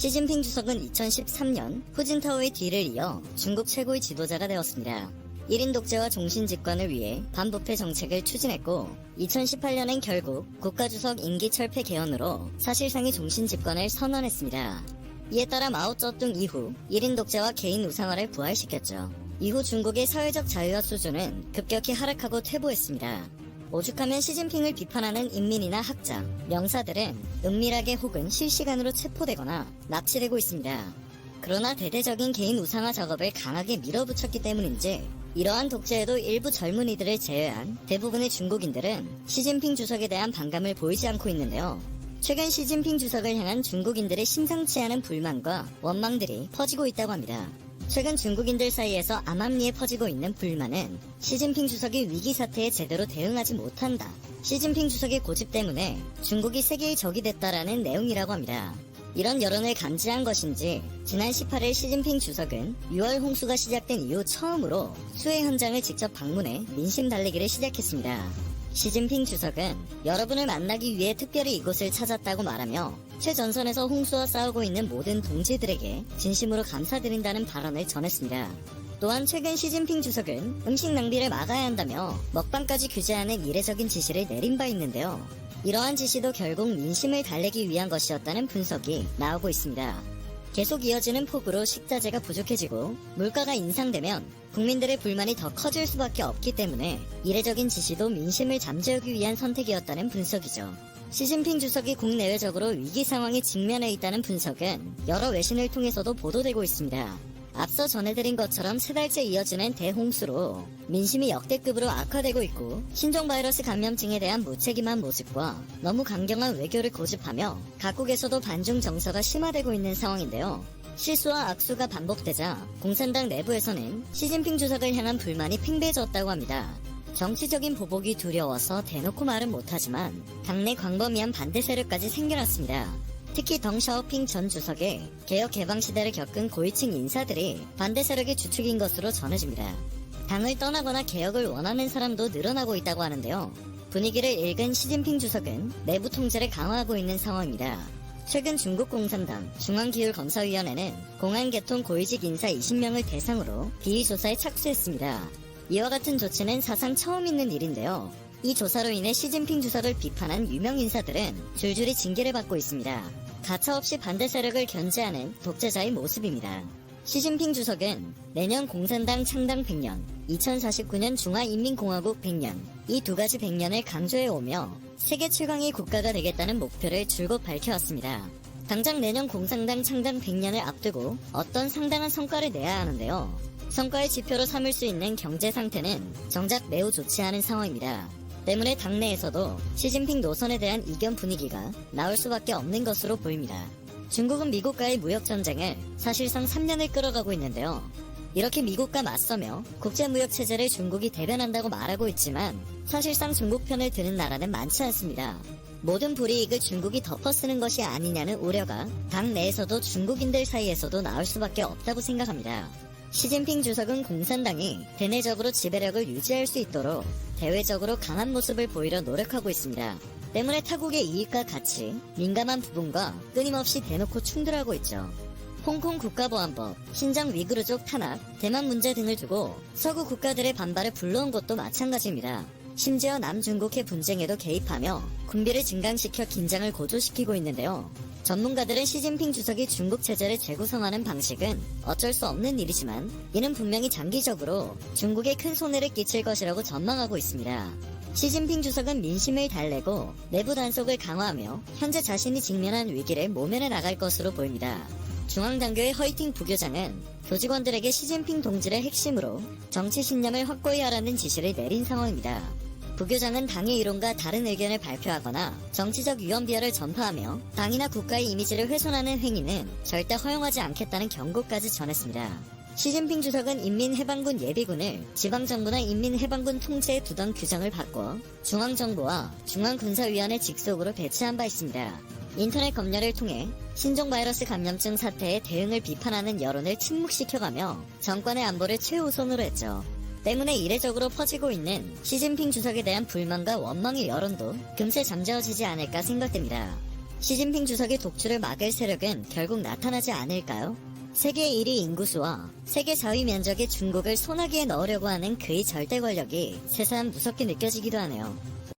시진핑 주석은 2013년 후진타오의 뒤를 이어 중국 최고의 지도자가 되었습니다. 1인 독재와 종신 집권을 위해 반부패 정책을 추진했고 2018년엔 결국 국가주석 임기 철폐 개헌으로 사실상의 종신 집권을 선언했습니다. 이에 따라 마오쩌둥 이후 1인 독재와 개인 우상화를 부활시켰죠. 이후 중국의 사회적 자유화 수준은 급격히 하락하고 퇴보했습니다. 오죽하면 시진핑을 비판하는 인민이나 학자, 명사들은 은밀하게 혹은 실시간으로 체포되거나 납치되고 있습니다. 그러나 대대적인 개인 우상화 작업을 강하게 밀어붙였기 때문인지 이러한 독재에도 일부 젊은이들을 제외한 대부분의 중국인들은 시진핑 주석에 대한 반감을 보이지 않고 있는데요. 최근 시진핑 주석을 향한 중국인들의 심상치 않은 불만과 원망들이 퍼지고 있다고 합니다. 최근 중국인들 사이에서 암암리에 퍼지고 있는 불만은 시진핑 주석이 위기 사태에 제대로 대응하지 못한다. 시진핑 주석의 고집 때문에 중국이 세계의 적이 됐다라는 내용이라고 합니다. 이런 여론을 감지한 것인지 지난 18일 시진핑 주석은 6월 홍수가 시작된 이후 처음으로 수해 현장을 직접 방문해 민심 달래기를 시작했습니다. 시진핑 주석은 여러분을 만나기 위해 특별히 이곳을 찾았다고 말하며 최전선에서 홍수와 싸우고 있는 모든 동지들에게 진심으로 감사드린다는 발언을 전했습니다. 또한 최근 시진핑 주석은 음식 낭비를 막아야 한다며 먹방까지 규제하는 이례적인 지시를 내린 바 있는데요. 이러한 지시도 결국 민심을 달래기 위한 것이었다는 분석이 나오고 있습니다. 계속 이어지는 폭우로 식자재가 부족해지고 물가가 인상되면 국민들의 불만이 더 커질 수밖에 없기 때문에 이례적인 지시도 민심을 잠재우기 위한 선택이었다는 분석이죠. 시진핑 주석이 국내외적으로 위기 상황에 직면해 있다는 분석은 여러 외신을 통해서도 보도되고 있습니다. 앞서 전해드린 것처럼 3달째 이어지는 대홍수로 민심이 역대급으로 악화되고 있고 신종 바이러스 감염증에 대한 무책임한 모습과 너무 강경한 외교를 고집하며 각국에서도 반중 정서가 심화되고 있는 상황인데요. 실수와 악수가 반복되자 공산당 내부에서는 시진핑 주석을 향한 불만이 팽배해졌다고 합니다. 정치적인 보복이 두려워서 대놓고 말은 못하지만 당내 광범위한 반대 세력까지 생겨났습니다. 특히 덩샤오핑 전 주석의 개혁 개방 시대를 겪은 고위층 인사들이 반대 세력의 주축인 것으로 전해집니다. 당을 떠나거나 개혁을 원하는 사람도 늘어나고 있다고 하는데요. 분위기를 읽은 시진핑 주석은 내부 통제를 강화하고 있는 상황입니다. 최근 중국 공산당 중앙기율검사위원회는 공안계통 고위직 인사 20명을 대상으로 비위 조사에 착수했습니다. 이와 같은 조치는 사상 처음 있는 일인데요. 이 조사로 인해 시진핑 주석을 비판한 유명 인사들은 줄줄이 징계를 받고 있습니다. 가차없이 반대 세력을 견제하는 독재자의 모습입니다. 시진핑 주석은 내년 공산당 창당 100년, 2049년 중화인민공화국 100년, 이 두 가지 100년을 강조해오며 세계 최강의 국가가 되겠다는 목표를 줄곧 밝혀왔습니다. 당장 내년 공산당 창당 100년을 앞두고 어떤 상당한 성과를 내야 하는데요. 성과의 지표로 삼을 수 있는 경제 상태는 정작 매우 좋지 않은 상황입니다. 때문에 당내에서도 시진핑 노선에 대한 이견 분위기가 나올 수밖에 없는 것으로 보입니다. 중국은 미국과의 무역전쟁을 사실상 3년을 끌어가고 있는데요. 이렇게 미국과 맞서며 국제무역체제를 중국이 대변한다고 말하고 있지만 사실상 중국 편을 드는 나라는 많지 않습니다. 모든 불이익을 중국이 덮어쓰는 것이 아니냐는 우려가 당내에서도 중국인들 사이에서도 나올 수밖에 없다고 생각합니다. 시진핑 주석은 공산당이 대내적으로 지배력을 유지할 수 있도록 대외적으로 강한 모습을 보이려 노력하고 있습니다. 때문에 타국의 이익과 가치, 민감한 부분과 끊임없이 대놓고 충돌하고 있죠. 홍콩 국가보안법, 신장 위구르족 탄압, 대만 문제 등을 두고 서구 국가들의 반발을 불러온 것도 마찬가지입니다. 심지어 남중국해 분쟁에도 개입하며 군비를 증강시켜 긴장을 고조시키고 있는데요. 전문가들은 시진핑 주석이 중국 체제를 재구성하는 방식은 어쩔 수 없는 일이지만 이는 분명히 장기적으로 중국에 큰 손해를 끼칠 것이라고 전망하고 있습니다. 시진핑 주석은 민심을 달래고 내부 단속을 강화하며 현재 자신이 직면한 위기를 모면해 나갈 것으로 보입니다. 중앙당교의 허이팅 부교장은 교직원들에게 시진핑 동지를 핵심으로 정치 신념을 확고히 하라는 지시를 내린 상황입니다. 부교장은 당의 이론과 다른 의견을 발표하거나 정치적 유언비어를 전파하며 당이나 국가의 이미지를 훼손하는 행위는 절대 허용하지 않겠다는 경고까지 전했습니다. 시진핑 주석은 인민해방군 예비군을 지방정부나 인민해방군 통제에 두던 규정을 바꿔 중앙정부와 중앙군사위원회 직속으로 배치한 바 있습니다. 인터넷 검열을 통해 신종 바이러스 감염증 사태에 대응을 비판하는 여론을 침묵시켜가며 정권의 안보를 최우선으로 했죠. 때문에 이례적으로 퍼지고 있는 시진핑 주석에 대한 불만과 원망의 여론도 금세 잠재워지지 않을까 생각됩니다. 시진핑 주석의 독주를 막을 세력은 결국 나타나지 않을까요? 세계 1위 인구수와 세계 4위 면적의 중국을 소나기에 넣으려고 하는 그의 절대 권력이 새삼 무섭게 느껴지기도 하네요.